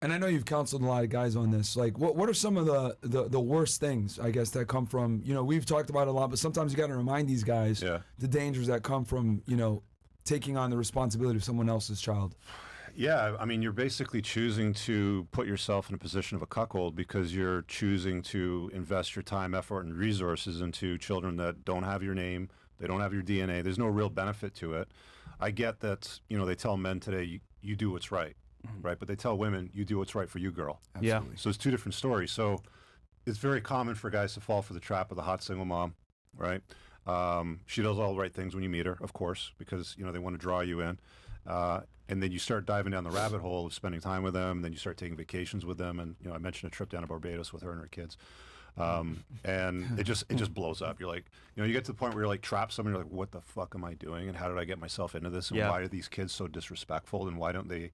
And I know you've counseled a lot of guys on this. Like, what are some of the worst things, I guess, that come from, we've talked about it a lot, but sometimes you got to remind these guys the dangers that come from, taking on the responsibility of someone else's child. Yeah, I mean, you're basically choosing to put yourself in a position of a cuckold because you're choosing to invest your time, effort, and resources into children that don't have your name, they don't have your DNA. There's no real benefit to it. I get that, they tell men today, you do what's right. Right, but they tell women, you do what's right for you, girl. Absolutely. Yeah. So it's two different stories. So it's very common for guys to fall for the trap of the hot single mom, right? She does all the right things when you meet her, of course, because they want to draw you in. And then you start diving down the rabbit hole of spending time with them. And then you start taking vacations with them. And I mentioned a trip down to Barbados with her and her kids. And it just blows up. You're like, you get to the point where you're like trapped somewhere. You're like, what the fuck am I doing? And how did I get myself into this? And why are these kids so disrespectful? And why don't they,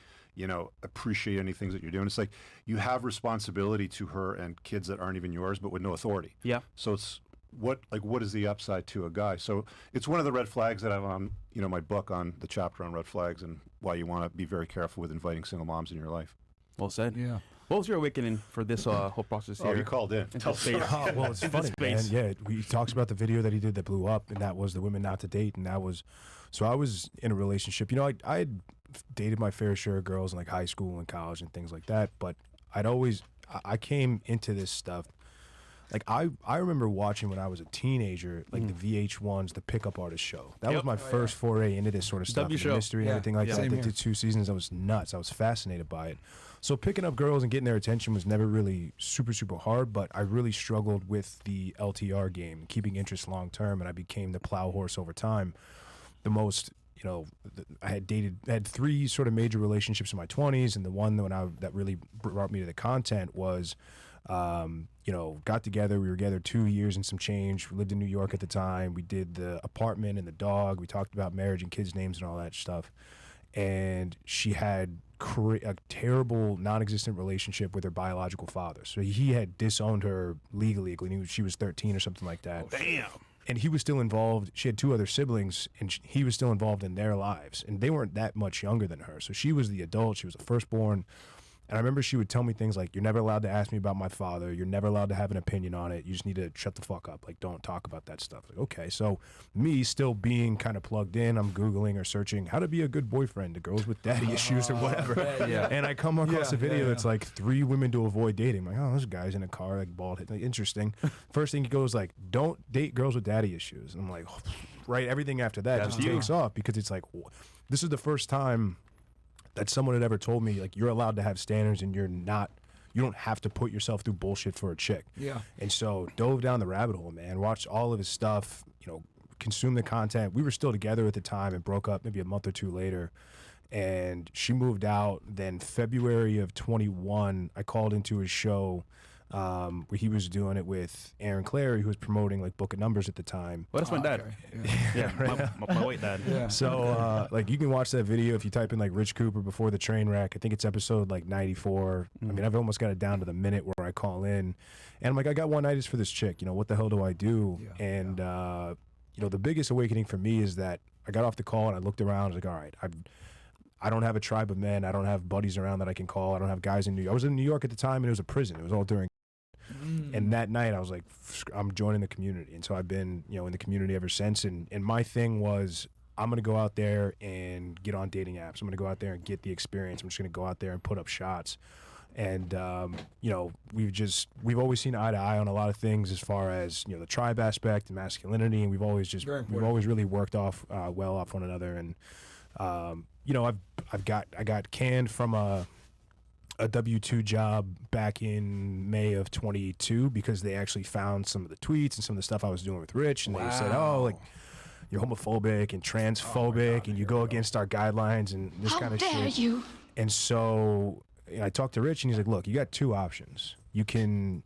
appreciate any things that you're doing? It's like you have responsibility to her and kids that aren't even yours, but with no authority. Yeah. So it's what is the upside to a guy? So it's one of the red flags that I have on, my book on the chapter on red flags and why you want to be very careful with inviting single moms in your life. Well said. Yeah. What was your awakening for this whole process here? Oh, you called in. Tell space. Well, it's funny, man. Yeah, he talks about the video that he did that blew up, and that was the women not to date, and that was, so I was in a relationship. I had dated my fair share of girls in like high school and college and things like that, but I came into this stuff. Like I remember watching when I was a teenager, like the VH1's The Pickup Artist Show. That was my first foray into this sort of stuff, the mystery and everything like that. They did 2 seasons. I was nuts. I was fascinated by it. So picking up girls and getting their attention was never really super, super hard, but I really struggled with the LTR game, keeping interest long term, and I became the plow horse over time. The most, I had 3 sort of major relationships in my 20s, and the one that really brought me to the content was, got together. We were together 2 years and some change. We lived in New York at the time. We did the apartment and the dog. We talked about marriage and kids' names and all that stuff. And she had a terrible, non-existent relationship with her biological father. So he had disowned her legally when she was 13 or something like that. Oh, damn. And he was still involved. She had 2 other siblings, and he was still involved in their lives. And they weren't that much younger than her. So she was the adult. She was the firstborn. And I remember she would tell me things like, you're never allowed to ask me about my father. You're never allowed to have an opinion on it. You just need to shut the fuck up. Like, don't talk about that stuff. Like, okay. So me still being kind of plugged in, I'm Googling or searking how to be a good boyfriend to girls with daddy issues or whatever. And I come across a video that's like 3 women to avoid dating. I'm like, oh, this guy's in a car, like bald head. Like, interesting. First thing he goes like, don't date girls with daddy issues. And I'm like, oh, right. Everything after that just takes off because it's like, this is the first time that someone had ever told me, like, you're allowed to have standards and you don't have to put yourself through bullshit for a chick. Yeah. And so dove down the rabbit hole, man, watched all of his stuff, consumed the content. We were still together at the time and broke up maybe a month or 2 later. And she moved out. Then February of 21, I called into his show where he was doing it with Aaron Clary, who was promoting like Book of Numbers at the time. Well, that's my dad. Okay. Yeah, right. my white dad. Yeah. So like you can watch that video if you type in like Rich Cooper before the train wreck. I think it's episode like 94. I mean, I've almost got it down to the minute where I call in, and I'm like, I got one night for this chick. What the hell do I do? Yeah. And the biggest awakening for me is that I got off the call and I looked around. I was like, all right, I don't have a tribe of men. I don't have buddies around that I can call. I don't have guys in New York. I was in New York at the time, and it was a prison. It was all during. And that night I was like, I'm joining the community. And so I've been, in the community ever since. And my thing was, I'm going to go out there and get on dating apps. I'm going to go out there and get the experience. I'm just going to go out there and put up shots. And, we've always seen eye to eye on a lot of things as far as, the tribe aspect and masculinity. And we've always really worked well off one another. And, I got canned from a W-2 job back in May of 22 because they actually found some of the tweets and some of the stuff I was doing with Rich, and they said, oh, like, you're homophobic and transphobic and you go against our guidelines and this kind of shit. How dare you? And so I talked to Rich, and he's like, look, you got 2 options. You can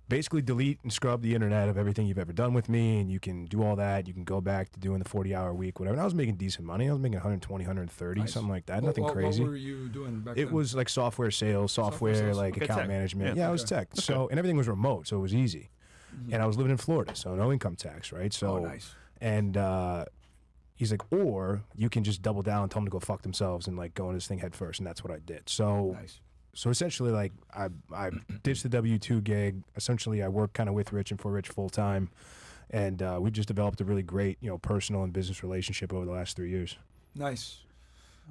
basically delete and scrub the internet of everything you've ever done with me, and you can do all that. You can go back to doing the 40-hour week, whatever. And I was making decent money. I was making 120, 130, something like that. Nothing crazy. What were you doing back then? It was like software sales, like account tech. management. Yeah, I was tech. Okay. So, and everything was remote, so it was easy. And I was living in Florida, so no income tax, right? So, nice. And he's like, or you can just double down and tell them to go fuck themselves and like go in this thing head first, and that's what I did. So. Nice. So essentially, like I ditched the W-2 gig. Essentially, I work kind of with Rich and for Rich full time, and we've just developed a really great, personal and business relationship over the last 3 years. Nice.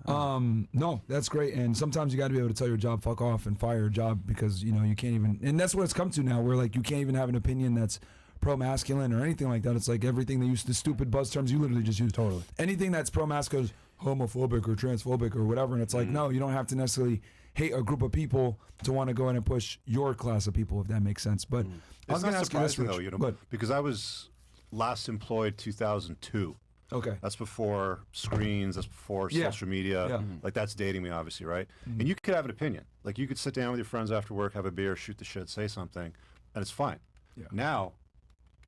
No, that's great. And sometimes you got to be able to tell your job fuck off and fire your job because you can't even. And that's what it's come to now, where like you can't even have an opinion that's pro-masculine or anything like that. It's like everything they used, the stupid buzz terms you literally just use. Totally. Anything that's pro-masculine is homophobic or transphobic or whatever. And it's like, no, you don't have to necessarily hate a group of people to want to go in and push your class of people, if that makes sense. But I was going to ask you this, Rich. Though, because I was last employed 2002. Okay. That's before screens. That's before social media. Yeah. Like that's dating me, obviously, right? And you could have an opinion. Like you could sit down with your friends after work, have a beer, shoot the shit, say something, and it's fine. Yeah. Now,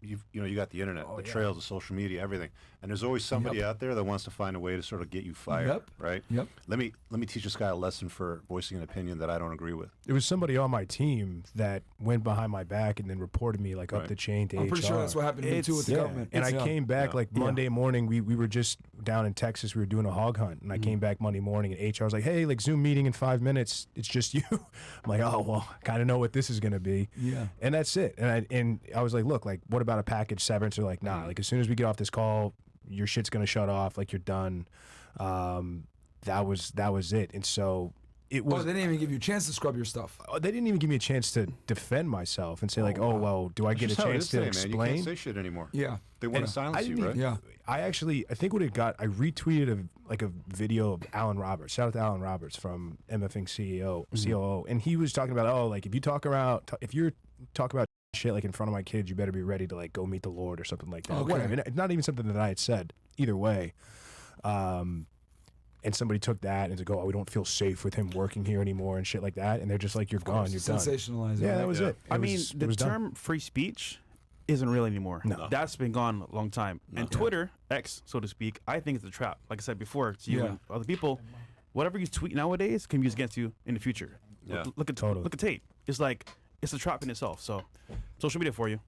you got the internet, the trails, the social media, everything, and there's always somebody out there that wants to find a way to sort of get you fired, right? Yep. Let me teach this guy a lesson for voicing an opinion that I don't agree with. It was somebody on my team that went behind my back and then reported me like up the chain to HR. I'm pretty sure that's what happened to me too with the government. And I came back like Monday morning. We were just down in Texas. We were doing a hog hunt, and I came back Monday morning, and HR was like, "Hey, like Zoom meeting in 5 minutes. It's just you." I'm like, "Oh well, kind of know what this is gonna be." Yeah. And that's it. And I was like, "Look, like what about a package severance?" They're like, "Nah. Like as soon as we get off this call, your shit's gonna shut off. Like you're done." That was it. And so it was. Oh, they didn't even give you a chance to scrub your stuff. They didn't even give me a chance to defend myself and say well, do I get a chance to explain? Man. You can't say shit anymore. Yeah. They want to silence you, right? Yeah. I think what it got, I retweeted a video of Alan Roberts. Shout out to Alan Roberts from MFing CEO, COO, and he was talking about like if you're talking about shit like in front of my kids, you better be ready to like go meet the Lord or something like that. Okay. Whatever. And it's not even something that I had said either way. And somebody took that and to go, we don't feel safe with him working here anymore and shit like that. And they're just like, you're gone, you're done. Sensationalizing. Yeah, that was it. I mean, the term free speech isn't real anymore. No. That's been gone a long time. And Twitter, X, so to speak, I think it's a trap. Like I said before, to you and other people, whatever you tweet nowadays can be used against you in the future. Yeah. Look at Tate. It's like, it's a trap in itself. So, social media for you.